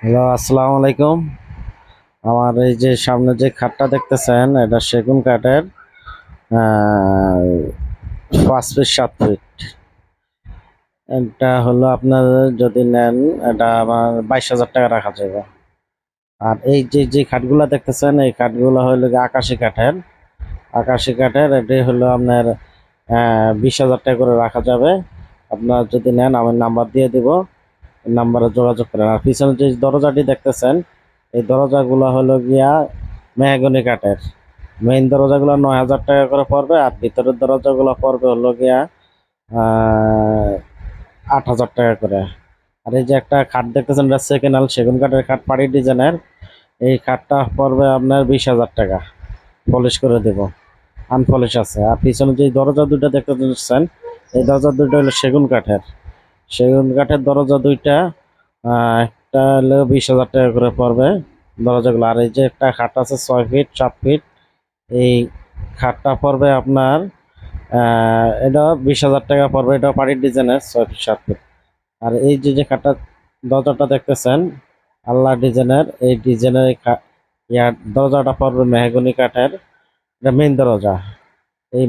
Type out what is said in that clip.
Hello, আসসালামু আলাইকুম। আমার এই যে সামনে যে খাটটা দেখতেছেন, এটা সেগুন কাঠের। 5 ফিট 7 ফিট। এটা হলো আপনার যদি নেন, এটা আমার 22,000 টাকা রাখা যাবে। আর এই যে খাটগুলা দেখতেছেন, এই খাটগুলো হলো গিয়ে আকাশি কাঠের। আকাশি কাঠের এটি হলো আপনার 20,000 টাকা করে রাখা যাবে। আপনার যদি নেন, আমি নাম্বার দিয়ে দিব, নাম্বারে যোগাযোগ করেন। আর পিছনে যে দরজাটি দেখতেছেন, এই দরজাগুলো হলো গিয়া মেহগনি কাঠের। মেইন দরজাগুলো 9,000 টাকা করে পড়বে, আর ভিতরের দরজাগুলো পড়বে হলো গিয়া 8,000 টাকা করে। আর এই যে একটা খাট দেখতেছেন, এটা সেকেন্ড হ্যান্ড সেগুন কাঠের খাট, পাড়ি ডিজাইনের। এই খাটটা পড়বে আপনার 20,000 টাকা, পলিশ করে দেব, আনপলিশ আছে। আর পিছনে যে দরজা দুইটা দেখতে পাচ্ছেন, এই দরজা দুইটা হলো সেগুন কাঠের। সেগুন কাঠের দরজা দুইটা, একটা হলো 20,000 টাকা করে পড়বে দরজাগুলো। আর এই যে একটা খাট আছে 6 ফিট 7 ফিট, এই খাটটা পড়বে আপনার এটা 20,000 টাকা পড়বে। এটা পাড়ির ডিজাইনের 6 ফিট 7 ফিট। আর এই যে খাটটা দরজাটা দেখতেছেন, আল্লাহ ডিজাইনের, এই ডিজাইনের ইয়ার দরজাটা পড়বে মেহগনি কাঠের। এটা মেইন দরজা। এই